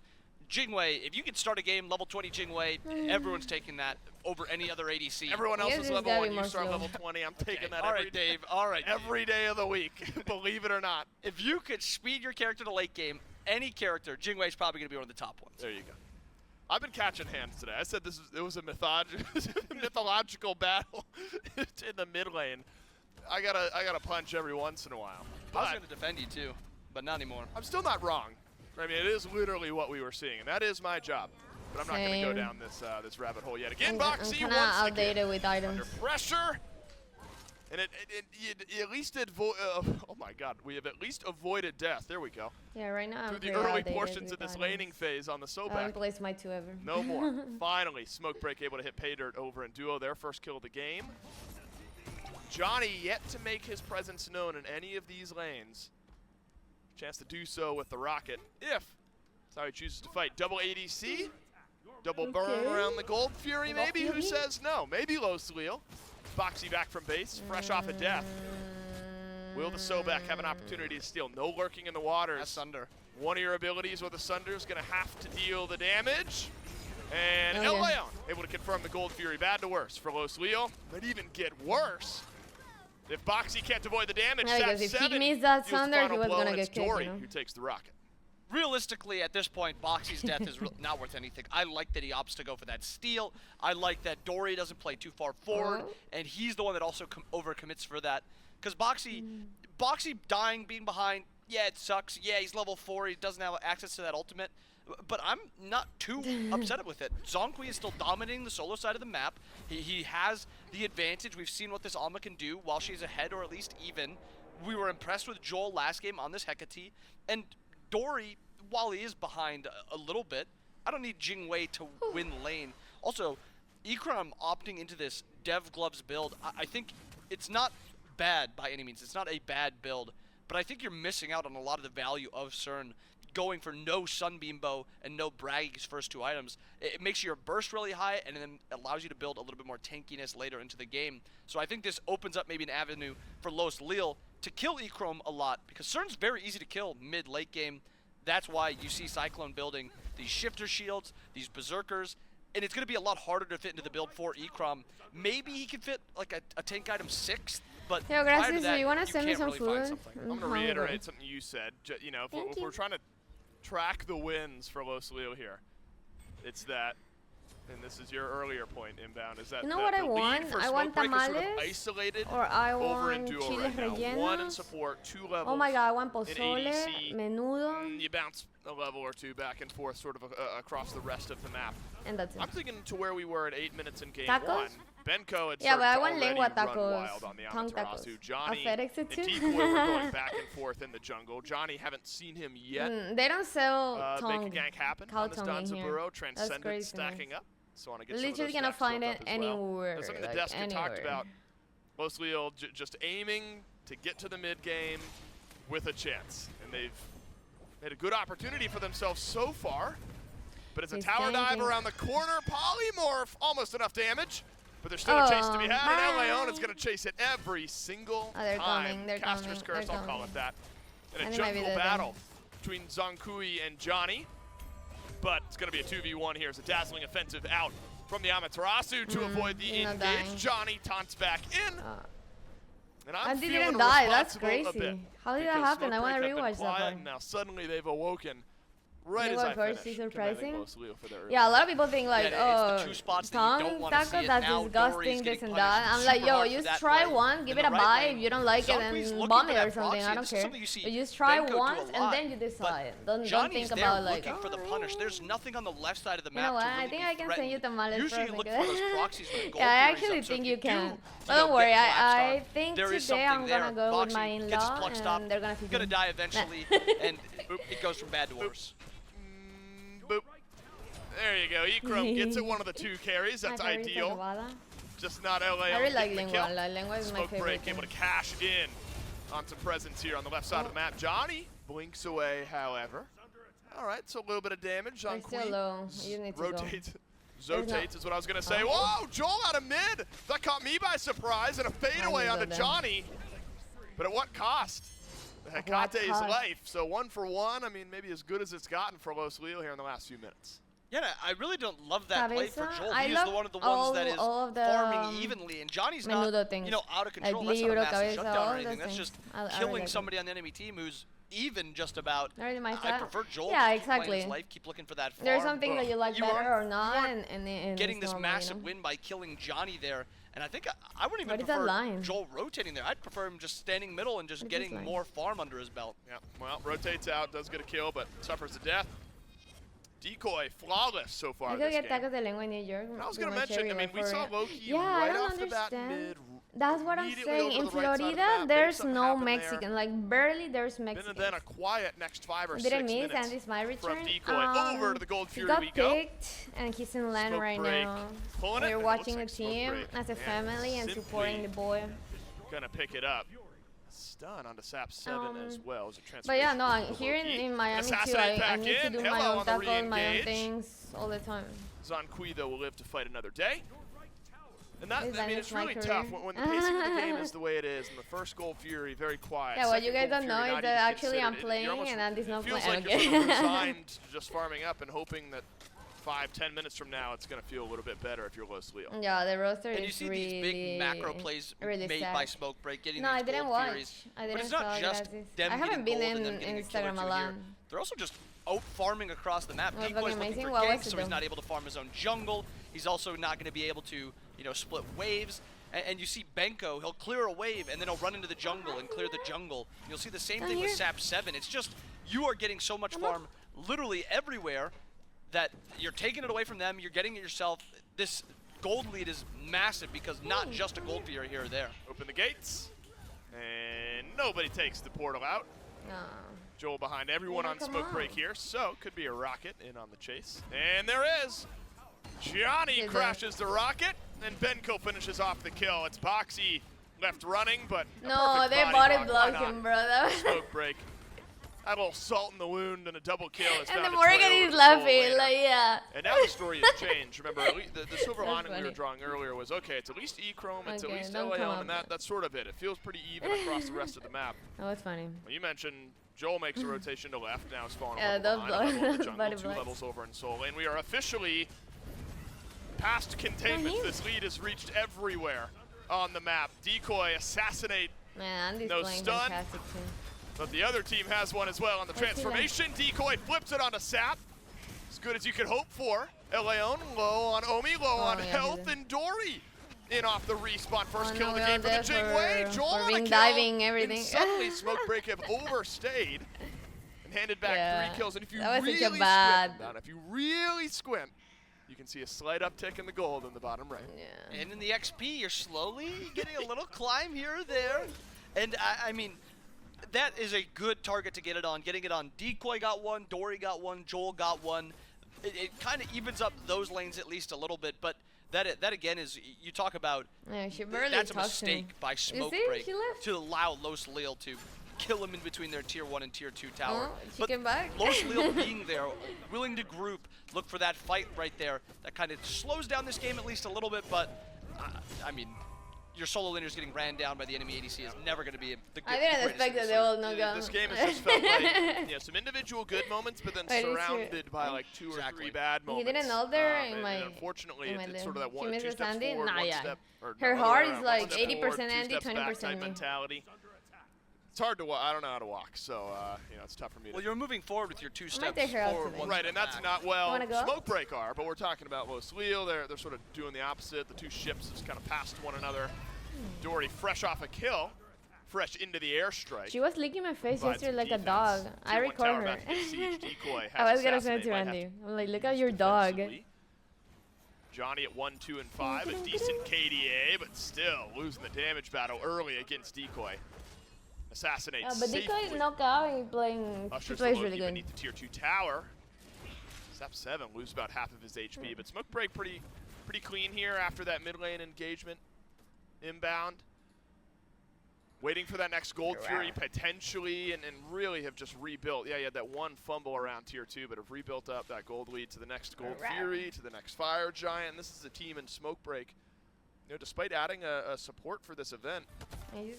Jingwei, if you could start a game level 20 Jingwei, everyone's taking that over any other ADC. Everyone else is level 1, you start level 20. I'm taking that every day. Dave. All right, every day of the week, believe it or not. If you could speed your character to late game, any character, Jingwei's probably going to be one of the top ones. There you go. I've been catching hands today. I said it was a mythological battle in the mid lane. I gotta punch every once in a while. I was going to defend you too, but not anymore. I'm still not wrong. I mean, it is literally what we were seeing, and that is my job. But I'm not going to go down this rabbit hole yet. Again, Boxy once outdated with items. Under pressure, and it at least oh my God, we have at least avoided death. There we go. Yeah, right now through the early portions of this laning phase on the Sobek. I haven't played Smite 2 ever. No more. Finally, Smoke Break able to hit Pay Dirt over in duo. Their first kill of the game. Johnny yet to make his presence known in any of these lanes. Chance to do so with the rocket, if that's how he chooses to fight. Double ADC, double burn around the Gold Fury maybe? Who says no? Maybe Los Lille. Boxy back from base, fresh off of death. Will the Sobek have an opportunity to steal? No lurking in the waters. That's Sunder. One of your abilities with the Sunder is going to have to deal the damage. And ELLEON able to confirm the Gold Fury. Bad to worse for Los Lille. Might even get worse. If Boxy can't avoid the damage, because if he missed that Sunder, he was going to get kicked, Dory who takes the rocket. Realistically, at this point, Boxy's death is not worth anything. I like that he opts to go for that steal. I like that Dory doesn't play too far forward, and he's the one that also overcommits for that. Because Boxy dying, being behind, yeah, it sucks. Yeah, he's level 4. He doesn't have access to that ultimate. But I'm not too upset with it. Zonghui is still dominating the solo side of the map. He has the advantage. We've seen what this Alma can do while she's ahead or at least even. We were impressed with Joel last game on this Hecate. And Dory, while he is behind a little bit, I don't need Jingwei to win lane. Also, Ikram opting into this Dev Gloves build, I think it's not bad by any means. It's not a bad build. But I think you're missing out on a lot of the value of CERN. Going for no Sunbeam Bow and no Bragg's first 2 items. It makes your burst really high and then allows you to build a little bit more tankiness later into the game. So I think this opens up maybe an avenue for Los Lille to kill Ikram a lot, because CERN's very easy to kill mid-late game. That's why you see Cyclone building these shifter shields, these berserkers, and it's going to be a lot harder to fit into the build for Ikram. Maybe he can fit like a tank item 6th, but prior to that, you want to send me some really food? I'm going to reiterate something you said. You know, if we're trying to track the wins for Los Lille here, it's that and this is your earlier point, Inbound, is that you know what I want? I want tamales, sort of isolated or I over in want duo chiles right now. rellenos. 1 in support, 2 levels. Oh my god, I want in pozole, ADC. menudo. You bounce a level or 2 back and forth sort of across the rest of the map. And that's it. I'm thinking to where we were at 8 minutes in game Tacos? 1. Benko had Yeah, but I started want to already lengua run tacos, wild on the tongue Amaterasu. tacos. Johnny A FedEx and too? Decoy were going back and forth in the jungle. Johnny, haven't seen him yet. They don't sell Make tongue. a gank happen cow on this tongue in here. Danzaburo. That's Transcendent crazy, stacking man. up. So I want to get Literally some of those gonna stacks find built it up as well. anywhere. That's something the Like, desk had talked anywhere. about. Los Leo just aiming to get to the mid game with a chance. And they've made a good opportunity for themselves so far. But it's a tower dive around the corner. Polymorph, almost enough damage. But there's still a chase to be had, and ELLEON is going to chase it every single time. They're Caster's coming, Curse, I'll call it that. In a And they might be jungle dead battle between Zonkui and Johnny. But it's going to be a 2v1 here. It's a dazzling offensive out from the Amaterasu to avoid the engage. dying. Johnny taunts back in. And I'm And they feeling didn't die, that's responsible a bit crazy. How did that because happen? I want to Smokebreak have been rewatch that quiet, part. and now suddenly they've awoken. Right You as were I first, finished, it's commending surprising. Los Leo for their early Yeah, a lot of people think like, Yeah, it's the 2 spots that you don't tongue wanna see tacos, it. that's Now disgusting, Dory's this getting and punished that. I'm super like, yo, hard for just that try play. one, give In it the a right bye. lane, If you don't like it, Zonkui's then looking bomb for it that or something. proxy, I and don't this is care. something you see But just try Benko do a once and lot, then you but decide. Don't Johnny's think there about like, looking for the punish. There's nothing on the left side of the you map know what? to really I think be I can send you threatened. tamales Usually you for look a for those proxies when the gold Yeah, I theory's actually up, so think if you do, can. But Don't worry, get I collapsed on, think there is today I'm something gonna there. go with my Boxy gets his in-law pluck stop, and they're gonna feed gonna me. die eventually, and it goes from bad to worse. Boop. There you go. Echrome gets it, one of the 2 carries. That's My carries ideal. are Just not ELLEON. I really like getting the lengua. kill. La lengua is my Smoke favorite. break able to cash in on some presence here on the left side of the map. Johnny blinks away, however. All right, so a little bit of damage on They're still low. You need to go. Rotates. Zotates is what I was going to say. Whoa, Joel out of mid. That caught me by surprise, and a fadeaway onto Johnny. But at what cost? Hekate's life. So 1 for 1. I mean, maybe as good as it's gotten for Los Leo here in the last few minutes. Yeah, I really don't love that play for Joel. He is one of the all- ones that is all of the, farming evenly, and Johnny's not, things. out of control. Like That's not a libro, massive cabeza, shutdown all or those anything. That's things. just I killing really like somebody on the enemy team who's even just about. Really my I style. prefer Joel. Yeah, just keep playing exactly. his life, keep looking for that farm. There's something that you like You better are- or not, you are and getting it's this normal, massive you know? win by killing Johnny there. And I think I wouldn't even What is that prefer line? Joel rotating there. I'd prefer him just standing middle and just What is getting this more farm under his belt. Yeah, well, rotates out, does get a kill, but suffers a death. Decoy, flawless so far I this could get game. tacos de lengua in New York. I was with going to my mention, cherry I mean, we for- saw Loki Yeah, I right don't off the bat understand. mid. That's what I'm immediately saying. over In to the right side of the Florida, map. Maybe there's something no happened there. Mexican. Like, barely there's Then Mexican. a quiet next 5 or 6 Didn't miss, minutes and it's my return. from Decoy. Over to the Gold He Fury got we go. picked, and he's in land Smoke right break. now. Pulling it, and We're it watching the looks like Smoke team break. as a And family and supporting the boy. Gonna pick it up. Stun onto SAP 7 as well as a transformation. But yeah, no, for here Loki. in Miami too, Assassinate I back need to in. do my Hello own on the tacos, my own re-engage. things all the time. Zonkui, though, will live to fight another day. And that, Is I mean, that it's my really career? tough when the pacing of the game is the way it is. And the first Gold Fury, very quiet. Yeah, what you Second guys Gold don't know Fury, is not that even actually I'm considered. playing You're almost- and Andy's not feels playing. like you're sort of resigned to just farming up and hoping that 5-10 minutes from now it's going to feel a little bit better if you're Los Leo. Yeah, the roster And you is see really, these big macro plays really made sad. by Smoke Break, getting No, I these didn't gold watch. Furies. I But didn't it's not saw just gracias. them I haven't getting been gold and them in getting a kill or Instagram two a here. lot. They're also just out farming across the map. It was Decoy's fucking looking amazing. for What was ganks, it so he's though? not able to farm his own jungle. He's also not going to be able to, split waves. And you see Benko, he'll clear a wave and then he'll run into the jungle and clear the jungle. You'll see the same thing with SAP 7. It's just, you are getting so much farm literally everywhere that you're taking it away from them, you're getting it yourself. This gold lead is massive because not just a gold fury here or there. Open the gates. And nobody takes the portal out. No. Joel behind everyone Yeah, on come Smoke on. Break here, so could be a rocket in on the chase. And there is. Johnny Did crashes the rocket, and Benko finishes off the kill. It's Boxy left running, but a No, perfect they body body block. Why blocked not? him, bro. That was Smoke Break. A little salt in the wound and a double kill. Has and found the its Morgan way over is to laughing, Soul like, yeah. And now the story has changed. Remember, the silver That's lining we were funny. drawing earlier was, okay, it's at least Echrome, it's at Okay, least don't come ELLEON, up and with- that's sort of it. It feels pretty even across the rest of the map. That was funny. Well, you mentioned Joel makes a rotation to left, now it's falling Yeah, over those behind, a level in the those jungle, body 2 blocks. levels over in Soul Lane. We are officially past containment. him. This lead is reached everywhere on the map. Decoy, assassinate, Man, Andy's No playing stun. fantastic too. but the other team has one as well on the Let's see that. transformation. Decoy flips it onto SAP. as good as you could hope for. ELLEON low on Omi, low on health, and Dory in off the respawn. First kill of the game for the Jingwei. Joel on a kill. Diving, everything. And suddenly Smokebreak have overstayed and handed back 3 kills. And if you really squint, you can see a slight uptick in the gold in the bottom right. Yeah. And in the XP, you're slowly getting a little climb here or there. And I mean, that is a good target to get it on. Getting it on. Decoy got one, Dory got one, Joel got one. It kind of evens up those lanes at least a little bit, but that again is, you talk about, that's a mistake by Smokebreak to allow Los Lil to kill him in between their tier 1 and tier 2 tower. But Los Lil being there, willing to group, look for that fight right there, that kind of slows down this game at least a little bit, but I mean, your solo laners getting ran down by the enemy ADC is never going to be the I didn't expect that they all no go. This game has just felt like some individual good moments, but then surrounded by like 2 or 3 bad moments. He didn't know there. Unfortunately, it's sort of that one, 2 steps forward, 1 step. Her heart is like 80% Andy, 20% mentality. It's hard to walk. I don't know how to walk, so it's tough for me. Well, you're moving forward with your 2 steps forward. Right, and that's not Smokebreak are, but we're talking about Los Lil. They're sort of doing the opposite. The 2 ships just kind of passed one another. Dory fresh off a kill, fresh into the airstrike. She was licking my face yesterday like a dog. I record her. I was gonna send it to Andy. I'm like, look at your dog. Johnny at 1, 2, and 5, a decent KDA, but still losing the damage battle early against Decoy. Assassinates but Decoy is knocked out and he plays really good. Beneath the tier 2 tower. Step 7 loses about half of his HP, but Smokebreak pretty clean here after that mid lane engagement. Inbound. Waiting for that next Gold Fury potentially, and really have just rebuilt. Yeah, you had that 1 fumble around tier 2, but have rebuilt up that gold lead to the next Gold Fury, to the next Fire Giant. This is a team in Smokebreak. Despite adding a support for this event,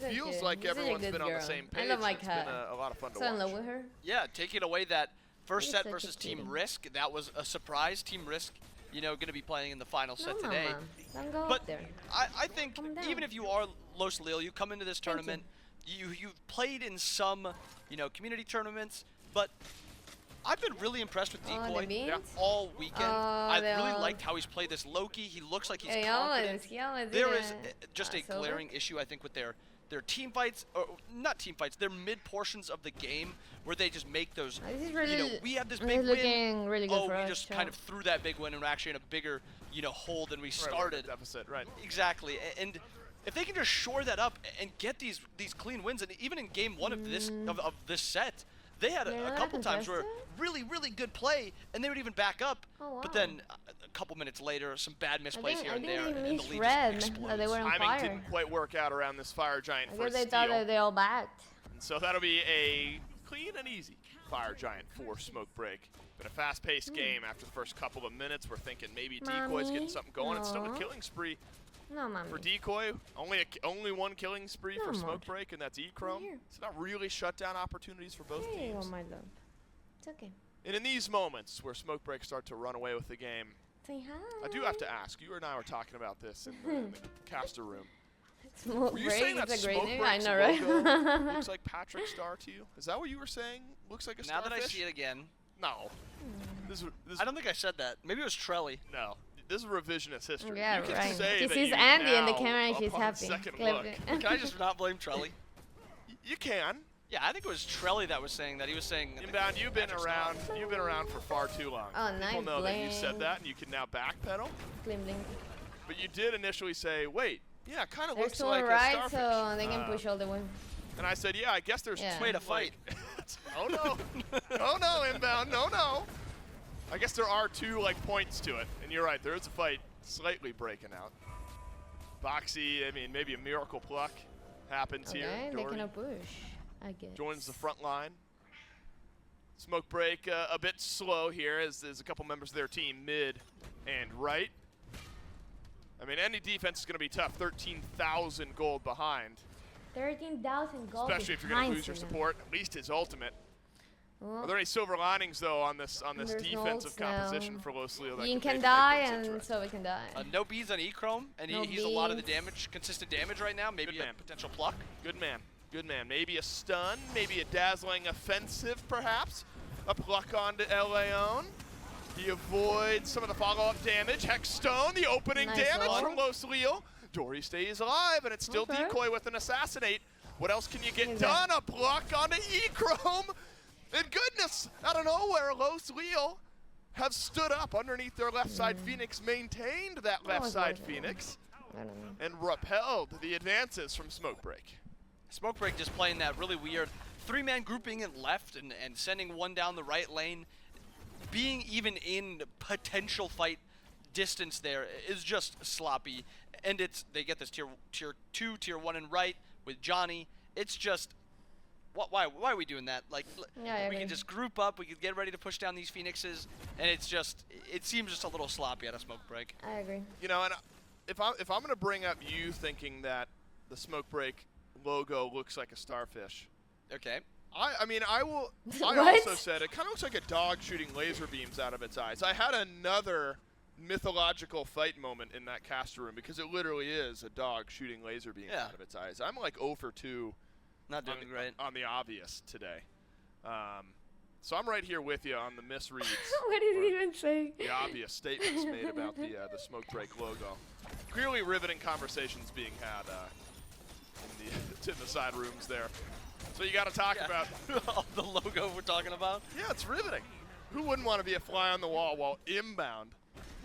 feels like everyone's been on the same page. I love my cat. It's been a lot of fun to watch. In love with her. Yeah, taking away that first set versus Team Risk, that was a surprise. Team Risk, going to be playing in the final set today. Don't go but up there. I think even if you are Los Lil, you come into this tournament, you've played in some, community tournaments, but I've been really impressed with Decoy all weekend. I really liked how he's played this Loki. He looks like he's confident. There is just a glaring issue, I think, with their team fights, or not team fights, their mid portions of the game where they just make those, we have this big win. Really good we just kind of threw that big win and we're actually in a bigger, hole than we started. Deficit, right. Exactly. And if they can just shore that up and get these clean wins, and even in game 1 of this set, they had a couple times where really good play, and they would even back up. But then a couple minutes later, some bad misplays here and there, and the lead just explodes. They were on Timing didn't quite work out around this Fire Giant for they thought that they all backed. And so that'll be a clean and easy Fire Giant for Smokebreak. But a fast-paced game after the first couple of minutes. We're thinking maybe Decoy's getting something going. It's still a killing spree. For Decoy, only 1 killing spree for Smokebreak, and that's E-Chrome. It's not really shut down opportunities for both teams. Oh my love. It's okay. And in these moments where Smokebreak start to run away with the game, say hi. I do have to ask, you and I were talking about this in the caster room. Were you saying that it's a great name? I know, right? Looks like Patrick Star to you? Is that what you were saying? Looks like a starfish? Now that I see it again. No. I don't think I said that. Maybe it was Trelly. No. This is revisionist history. Yeah, you can say she that sees Andy in the camera and she's happy. Can I just not blame Trelly? You can. Yeah, I think it was Trelly that was saying that. He was saying Inbound, you've been around for far too long. Oh, nice. People know that you said that and you can now backpedal. But you did initially say, wait, yeah, it kind of looks like a starfish. So they can push all the way. And I said, yeah, I guess there's way to fight. Oh no. Oh no, Inbound, no. I guess there are 2 points to it, and you're right. There is a fight slightly breaking out. Boxy, I mean, maybe a miracle pluck happens here. They cannot push, I guess. Joins the front line. Smokebreak a bit slow here, as there's a couple members of their team mid and right. I mean, any defense is going to be tough. 13,000 gold behind. 13,000 gold. Especially if you're going to lose your support, at least his ultimate. Are there any silver linings though on this defensive composition for Los Lil? Yin can die and so we can die. No bees on E-Chrome, and he's a lot of the damage, consistent damage right now. Maybe a potential pluck. Good man. Maybe a stun, maybe a dazzling offensive perhaps. A pluck onto ELLEON. He avoids some of the follow-up damage. Hexstone, the opening damage from Los Leo. Dory stays alive, and it's still Decoy with an assassinate. What else can you get done? A block onto E-Chrome. And goodness, out of nowhere, Los Leo have stood up underneath their left side Phoenix, maintained that left side Phoenix, and repelled the advances from Smokebreak. Smokebreak just playing that really weird 3-man grouping in left and sending one down the right lane. Being even in potential fight distance there is just sloppy. And they get this tier 2, tier 1 and right with Johnny. It's just, why are we doing that? Like, we can just group up, we can get ready to push down these Phoenixes, and it seems just a little sloppy out of Smokebreak. I agree. You know, and if I'm gonna bring up you thinking that the Smokebreak logo looks like a starfish. Okay. I mean, I also said it kind of looks like a dog shooting laser beams out of its eyes. I had another mythological fight moment in that caster room because it literally is a dog shooting laser beams out of its eyes. I'm like 0 for 2. Not doing great on the obvious today. So I'm right here with you on the misreads. What did he even say? The obvious statements made about the Smokebreak logo. Clearly riveting conversations being had in the side rooms there. So you got to talk about the logo we're talking about. Yeah, it's riveting. Who wouldn't want to be a fly on the wall while inbound?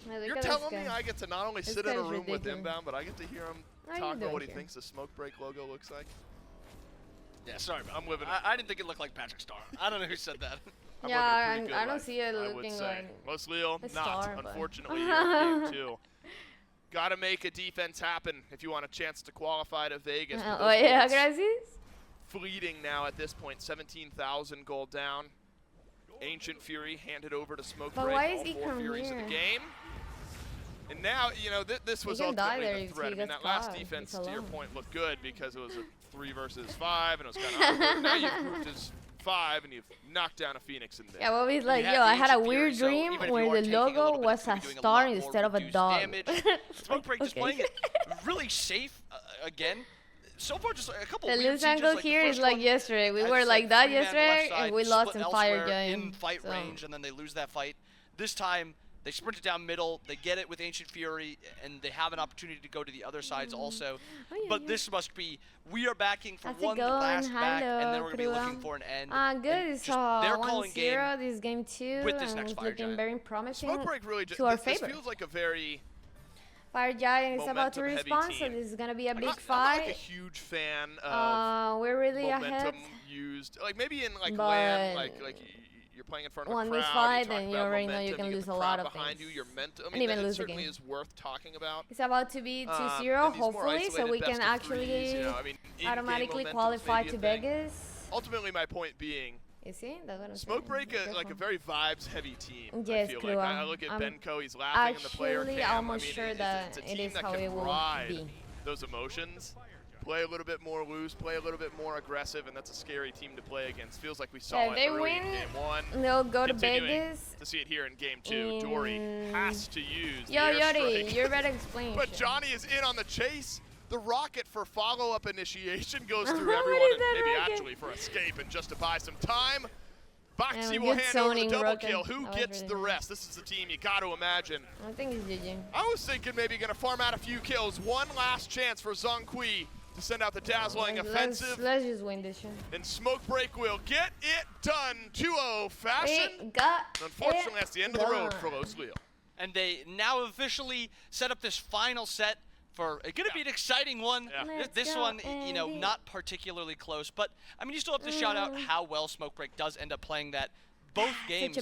You're telling me I get to not only sit in a room with inbound, but I get to hear him talk about what he thinks the Smokebreak logo looks like? Yeah, sorry, man. I'm living. I didn't think it looked like Patrick Star. I don't know who said that. Yeah, I don't see it looking like Los Leo, not, unfortunately, here in Game 2. Got to make a defense happen if you want a chance to qualify to Vegas. Oh, yeah, gracias. Fleeting now at this point, 17,000 gold down. Ancient Fury handed over to Smokebreak. But why is all 4 Furies of the game. And now, you know, this was ultimately the threat. I mean, that last defense, to your point, looked good because it was a 3 versus 5, and it was kind of now you've grouped as 5, and you've knocked down a Phoenix in there. Yeah, well, he's like, yo, I had a weird dream where the logo was a star instead of a dog. Smokebreak just playing it really safe again. So far, just a couple the weird loose angle here is like yesterday. We were like that yesterday, and we lost in fire game. In fight range, and then they lose that fight. This time, they sprint it down middle. They get it with Ancient Fury, and they have an opportunity to go to the other sides also. But this must be, we are backing for one last back, and then we're going to be looking for an end. Good. So 1-0 this game 2, with this and next it's Fire looking Giant. Very promising Smokebreak really to our favor. This feels like a very Fire Giant is about to respawn, so this is gonna be a big fight. I'm not like a huge fan of we're really momentum ahead. used, like maybe in like LAN, like you're playing in front of a crowd. This fight, then you already know you can lose a lot of behind things. You, your mental, I and mean, even lose the certainly game. Is worth talking about. It's about to be 2-0, hopefully, so we can actually automatically qualify to Vegas. Ultimately, my point being, you see? That's what I'm Smokebreak, like a very vibes-heavy team. Yes, I feel like. I look at Benko, he's laughing in the player cam. Actually, almost sure that it is how it will be. Those emotions, play a little bit more loose, play a little bit more aggressive, and that's a scary team to play against. Feels like we saw it early in Game 1. They'll go to Vegas. To see it here in Game 2, Dory has to use the Yori, you're better explain. But Johnny is in on the chase. The rocket for follow-up initiation goes through everyone, and maybe actually for escape and just to buy some time. Boxy will hand over the double kill. Who gets the rest? This is the team you got to imagine. I think it's GG. I was thinking maybe going to farm out a few kills. One last chance for Zongqi to send out the dazzling offensive. Let's just win this shit. And Smokebreak will get it done 2-0 fashion. Unfortunately, that's the end of the road for Los Leo. And they now officially set up this final set for it's going to be an exciting one. This one, you know, not particularly close, but I mean, you still have to shout out how well Smokebreak does end up playing that. Both games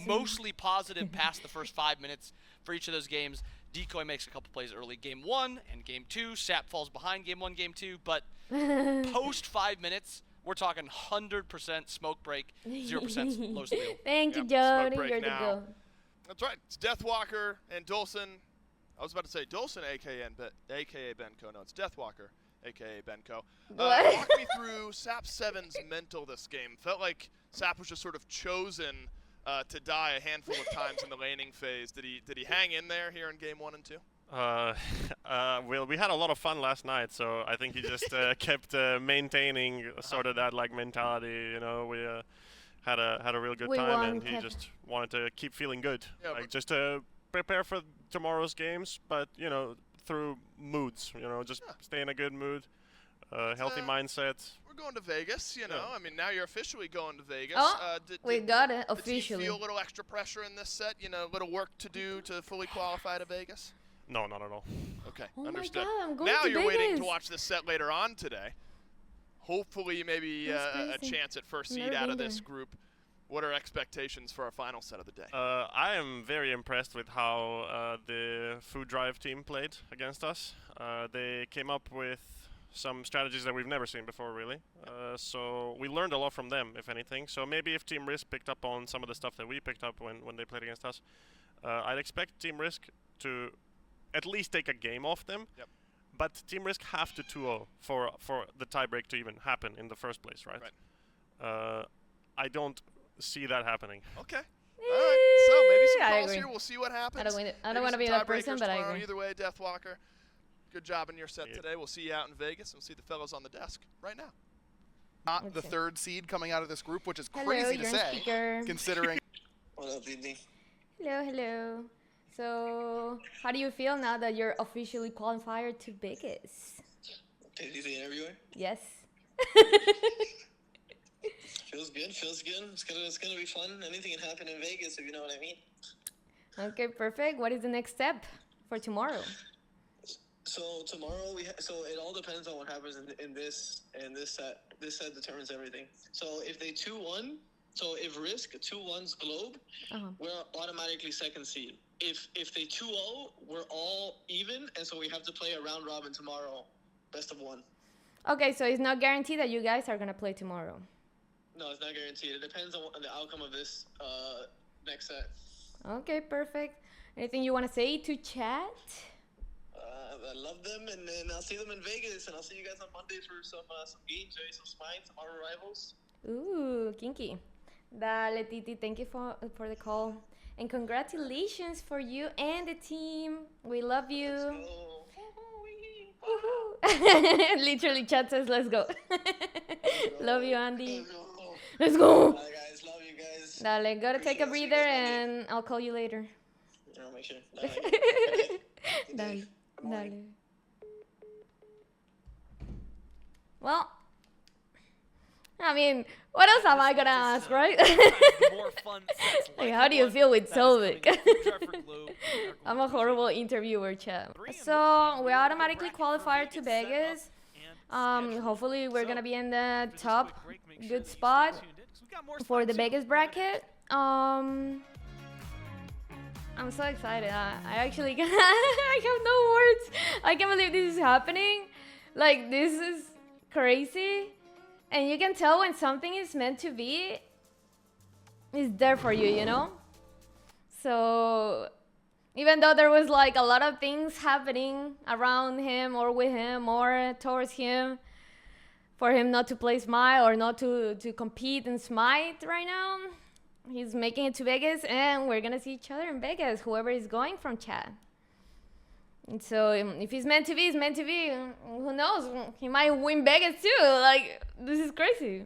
mostly positive past the first 5 minutes for each of those games. Decoy makes a couple plays early Game 1 and Game 2. Sap falls behind Game 1, Game 2, but post 5 minutes, we're talking 100% Smokebreak, 0% Los Leo. Thank you, Jody. You're the go. That's right. It's Deathwalker and Dolson. I was about to say Dolson, a.k.a. Benko. No, it's Deathwalker, a.k.a. Benko. Walk me through Sap 7's mental this game. Felt like Sap was just sort of chosen to die a handful of times in the laning phase. Did he hang in there here in Game 1 and 2? Well, we had a lot of fun last night, so I think he just kept maintaining sort of that like mentality. You know, we had a real good time, and he just wanted to keep feeling good, like just to prepare for tomorrow's games, but you know, through moods, you know, just stay in a good mood, healthy mindset. We're going to Vegas, you know. I mean, now you're officially going to Vegas. Oh, we got it officially. Did you feel a little extra pressure in this set? You know, a little work to do to fully qualify to Vegas? No, not at all. Okay, oh understood. My God, I'm going now to you're Vegas. waiting to watch this set later on today. Hopefully, maybe a chance at first seed out of this group. What are expectations for our final set of the day? I am very impressed with how the Food Drive team played against us. They came up with some strategies that we've never seen before, really. So we learned a lot from them, if anything. So maybe if Team Risk picked up on some of the stuff that we picked up when they played against us, I'd expect Team Risk to at least take a game off them. Yep. But Team Risk have to 2-0 for the tiebreak to even happen in the first place, right? I don't see that happening. Okay. All right. So maybe some calls here. We'll see what happens. I don't want to be that person, but I agree. Either way, Deathwalker, good job in your set today. We'll see you out in Vegas. We'll see the fellas on the desk right now. Not the third seed coming out of this group, which is crazy to say, considering. What up, Indy? Hello. So, how do you feel now that you're officially qualified to Vegas? Did you the interviewer? Yes. Feels good. It's gonna be fun. Anything can happen in Vegas, if you know what I mean. Okay, perfect. What is the next step for tomorrow? So tomorrow so it all depends on what happens in this set. This set determines everything. So if they 2-1, so if Risk 2-1's Globe, we're automatically second seed. If they 2-0, we're all even, and so we have to play a round robin tomorrow, best of one. Okay, so it's not guaranteed that you guys are gonna play tomorrow. No, it's not guaranteed. It depends on the outcome of this next set. Okay, perfect. Anything you want to say to chat? I love them, and then I'll see them in Vegas, and I'll see you guys on Monday for some games, maybe some Smite, some other rivals. Ooh, kinky. Dale, Titi, thank you for the call. And congratulations for you and the team. We love you. Let's go. Literally, chat says, let's go. Love you, Andy. Let's go. Bye, guys. Love you guys. Dale, gotta take a breather, and I'll call you later. I'll make sure. Dale. Dale. Well, I mean, what else am I gonna ask, right? More fun sets like, how do you feel with Solvik? I'm a horrible interviewer, chat. So we automatically qualified to Vegas. Hopefully we're gonna be in the top good spot for the Vegas bracket. I'm so excited. I actually I have no words. I can't believe this is happening. Like, this is crazy. And you can tell when something is meant to be, it's there for you, you know? So even though there was like a lot of things happening around him or with him or towards him, for him not to play Smite or not to compete in Smite right now, he's making it to Vegas, and we're gonna see each other in Vegas, whoever is going from chat. And so if he's meant to be, he's meant to be. Who knows? He might win Vegas too. Like, this is crazy.